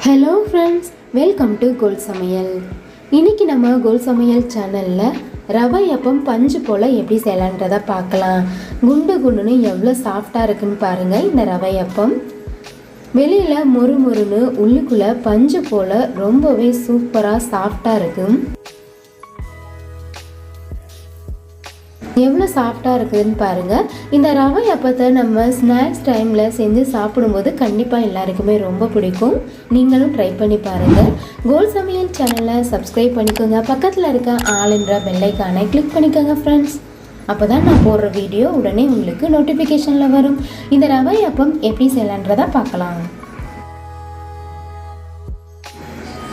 Hello friends, welcome to கோல் சமையல். இன்றைக்கி நம்ம கோல் சமையல் சேனலில் ரவை அப்பம் பஞ்சு போல் எப்படி செய்யலான்றதை பார்க்கலாம். குண்டு குண்டுன்னு எவ்வளோ சாஃப்டாக இருக்குன்னு பாருங்கள். இந்த ரவை அப்பம் வெளியில் மொறு மொறுன்னு, உள்ளுக்குள்ளே பஞ்சு போல் ரொம்பவே சூப்பராக சாஃப்டாக இருக்கும். எவ்வளோ சாஃப்டாக இருக்குதுன்னு பாருங்கள். இந்த ரவை அப்பத்தை நம்ம ஸ்நாக்ஸ் டைமில் செஞ்சு சாப்பிடும்போது கண்டிப்பாக எல்லாருக்குமே ரொம்ப பிடிக்கும். நீங்களும் ட்ரை பண்ணி பாருங்கள். கோல் சமையல் சேனலை சப்ஸ்கிரைப் பண்ணிக்கோங்க. பக்கத்தில் இருக்க ஆளுன்ற பெல்லைக்கானை கிளிக் பண்ணிக்கோங்க ஃப்ரெண்ட்ஸ். அப்போ தான் நான் போடுற வீடியோ உடனே உங்களுக்கு நோட்டிஃபிகேஷனில் வரும். இந்த ரவை அப்பம் எப்படி செய்யலான்றதை பார்க்கலாம்.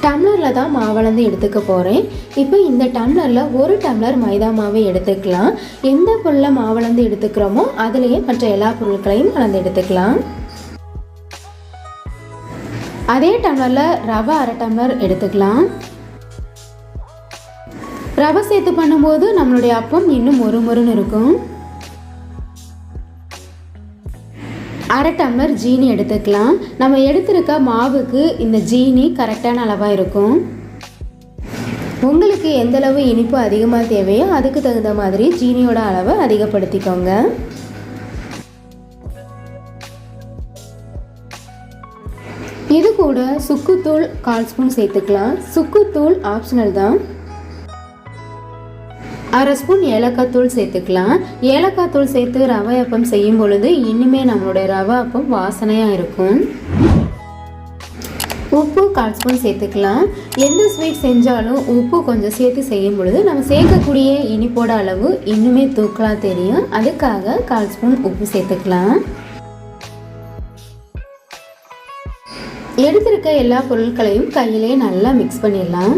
டம்ளரில் தான் மாவளந்து எடுத்துக்க போகிறேன். இப்போ இந்த டம்ளரில் ஒரு டம்ளர் மைதா மாவை எடுத்துக்கலாம். எந்த பொருளை மாவளந்து எடுத்துக்கிறோமோ அதுலேயே மற்ற எல்லா பொருட்களையும் கலந்து எடுத்துக்கலாம். அதே டம்ளரில் ரவை அரை டம்ளர் எடுத்துக்கலாம். ரவை சேர்த்து பண்ணும்போது நம்மளுடைய அப்பம் இன்னும் மொறு மொறுன்னு இருக்கும். அரை டம்ளர் ஜீனி எடுத்துக்கலாம். நம்ம எடுத்துருக்க மாவுக்கு இந்த ஜீனி கரெக்டான அளவாக இருக்கும். உங்களுக்கு எந்தளவு இனிப்பு அதிகமாக தேவையோ அதுக்கு தகுந்த மாதிரி ஜீனியோட அளவை அதிகப்படுத்திக்கோங்க. இது கூட சுக்குத்தூள் 1/4 ஸ்பூன் சேர்த்துக்கலாம். சுக்குத்தூள் ஆப்ஷனல் தான். அரை ஸ்பூன் ஏலக்காய் தூள் சேர்த்துக்கலாம். ஏலக்காய் தூள் சேர்த்து ரவை அப்பம் செய்யும் பொழுது இன்னுமே நம்மளுடைய ரவை அப்பம் வாசனையாக இருக்கும். உப்பு 1/4 ஸ்பூன் சேர்த்துக்கலாம். எந்த ஸ்வீட் செஞ்சாலும் உப்பு கொஞ்சம் சேர்த்து செய்யும் பொழுது நம்ம சேர்க்கக்கூடிய இனிப்போட அளவு இன்னுமே தூக்கலாக தெரியும். அதுக்காக 1/4 ஸ்பூன் உப்பு சேர்த்துக்கலாம். எடுத்திருக்க எல்லா பொருட்களையும் கையிலே நல்லா மிக்ஸ் பண்ணிடலாம்.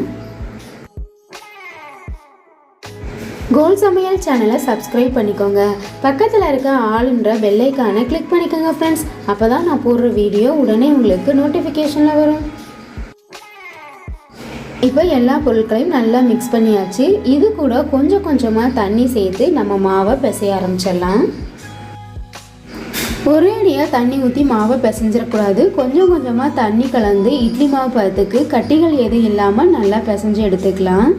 கோல் சமையல் சேனலை சப்ஸ்கிரைப் பண்ணிக்கோங்க. பக்கத்தில் இருக்க ஆளுன்ற பெல்லைக்கானை கிளிக் பண்ணிக்கோங்க ஃப்ரெண்ட்ஸ். அப்போ தான் நான் போடுற வீடியோ உடனே உங்களுக்கு நோட்டிஃபிகேஷனில் வரும். இப்போ எல்லா பொருட்களையும் நல்லா மிக்ஸ் பண்ணியாச்சு. இது கூட கொஞ்சம் கொஞ்சமாக தண்ணி சேர்த்து நம்ம மாவை பிசைய ஆரம்பிச்சிடலாம். ஒரேடியாக தண்ணி ஊற்றி மாவை பிசைஞ்சிடக்கூடாது. கொஞ்சம் கொஞ்சமாக தண்ணி கலந்து இட்லி மாவு பதத்துக்கு கட்டிகள் எதுவும் இல்லாமல் நல்லா பிசைஞ்சு எடுத்துக்கலாம்.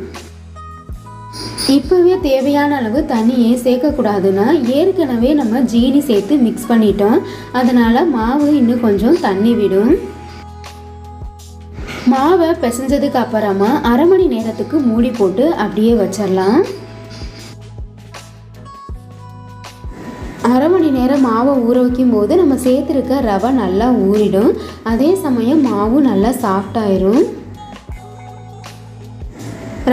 இப்போவே தேவையான அளவு தண்ணியே சேர்க்கக்கூடாதுன்னா ஏற்கனவே நம்ம ஜீனி சேர்த்து மிக்ஸ் பண்ணிட்டோம். அதனால் மாவு இன்னும் கொஞ்சம் தண்ணி விடும். மாவை பிசைஞ்சதுக்கு அப்புறமா அரை மணி நேரத்துக்கு மூடி போட்டு அப்படியே வச்சிடலாம். அரை மணி நேரம் மாவை ஊற வைக்கும் போது நம்ம சேர்த்துருக்க ரவை நல்லா ஊறிடும். அதே சமயம் மாவும் நல்லா சாஃப்டாயிரும்.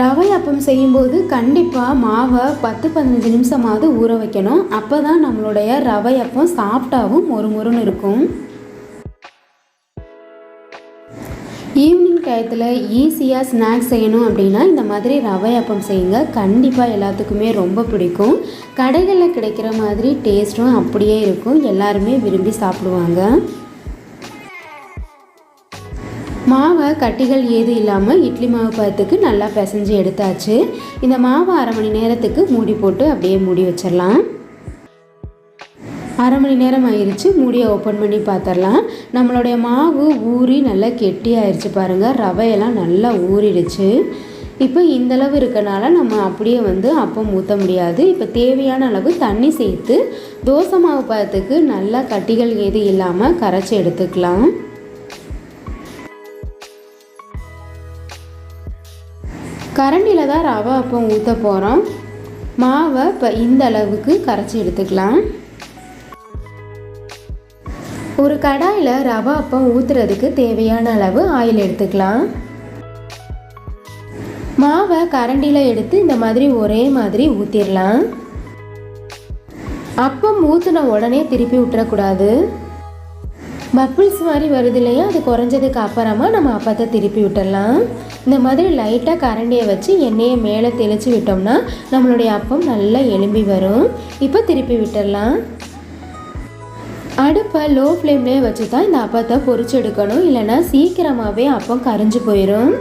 ரவை அப்பம் செய்யும்போது கண்டிப்பாக மாவை 10-15 நிமிஷமாவது ஊற வைக்கணும். அப்போ தான் நம்மளுடைய ரவை அப்பம் சாஃப்டாகவும் மொறு மொறுன்னு இருக்கும். ஈவினிங் டயத்தில் ஈஸியாக ஸ்நாக்ஸ் செய்யணும் அப்படின்னா இந்த மாதிரி ரவை அப்பம் செய்யுங்க. கண்டிப்பாக எல்லாத்துக்குமே ரொம்ப பிடிக்கும். கடைகளில் கிடைக்கிற மாதிரி டேஸ்ட்டும் அப்படியே இருக்கும். எல்லாருமே விரும்பி சாப்பிடுவாங்க. மாவை கட்டிகள் ஏதும் இல்லாமல் இட்லி மாவு பதத்துக்கு நல்லா பிசைஞ்சு எடுத்தாச்சு. இந்த மாவை அரை மணி நேரத்துக்கு மூடி போட்டு அப்படியே மூடி வச்சிடலாம். அரை மணி நேரம் ஆயிடுச்சு. மூடியை ஓப்பன் பண்ணி பார்த்துடலாம். நம்மளுடைய மாவு ஊறி நல்லா கெட்டி ஆயிடுச்சு பாருங்கள். ரவையெல்லாம் நல்லா ஊறிடுச்சு. இப்போ இந்தளவு இருக்கனால நம்ம அப்படியே அப்பம் ஊற்ற முடியாது. இப்போ தேவையான அளவு தண்ணி சேர்த்து தோசை மாவு பதத்துக்கு நல்லா கட்டிகள் ஏதும் இல்லாமல் கரைச்சி எடுத்துக்கலாம். கரண்டியில் தான் ரவை அப்பம் ஊற்ற போகிறோம். மாவை இப்போ இந்த அளவுக்கு கரைச்சி எடுத்துக்கலாம். ஒரு கடாயில் ரவை அப்பம் ஊற்றுறதுக்கு தேவையான அளவு ஆயில் எடுத்துக்கலாம். மாவை கரண்டியில் எடுத்து இந்த மாதிரி ஒரே மாதிரி ஊற்றிடலாம். அப்பம் ஊற்றின உடனே திருப்பி விட்டுறக்கூடாது. பப்பிள்ஸ் மாதிரி வருது இல்லையா, அது குறைஞ்சதுக்கு அப்புறமா நம்ம அப்பத்தை திருப்பி விட்டுடலாம். இந்த மாதிரி லைட்டாக கரண்டியை வச்சு எண்ணெயை மேலே தெளித்து விட்டோம்னா நம்மளுடைய அப்பம் நல்லா எலும்பி வரும். இப்போ திருப்பி விட்டுடலாம். அடுப்பை லோ ஃப்ளேம்லேயே வச்சு தான் இந்த அப்பத்தை பொரிச்சு எடுக்கணும். இல்லைன்னா சீக்கிரமாகவே அப்பம் கரிஞ்சு போயிடும்.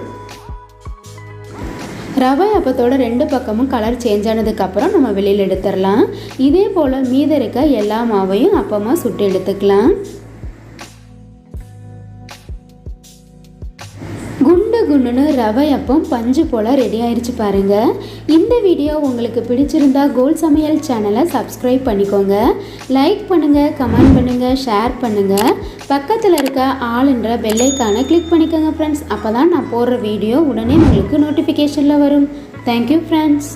ரவை அப்பத்தோட 2 பக்கமும் கலர் சேஞ்ச் ஆனதுக்கப்புறம் நம்ம வெளியில் எடுத்துடலாம். இதே போல் மீத இருக்க எல்லா மாவையும் அப்பமாக சுட்டு எடுத்துக்கலாம். குண்டுன்னு ரவை அப்பம் பஞ்சு போல் ரெடி ஆயிடுச்சு பாருங்கள். இந்த வீடியோ உங்களுக்கு பிடிச்சிருந்தா கோல் சமையல் சேனலை சப்ஸ்கிரைப் பண்ணிக்கோங்க. லைக் பண்ணுங்கள், கமெண்ட் பண்ணுங்கள், ஷேர் பண்ணுங்கள். பக்கத்தில் இருக்க ஆல்ன்ற பெல் ஐகானை கிளிக் பண்ணிக்கோங்க ஃப்ரெண்ட்ஸ். அப்போ தான் நான் போடுற வீடியோ உடனே உங்களுக்கு நோட்டிஃபிகேஷனில் வரும். Thank you friends.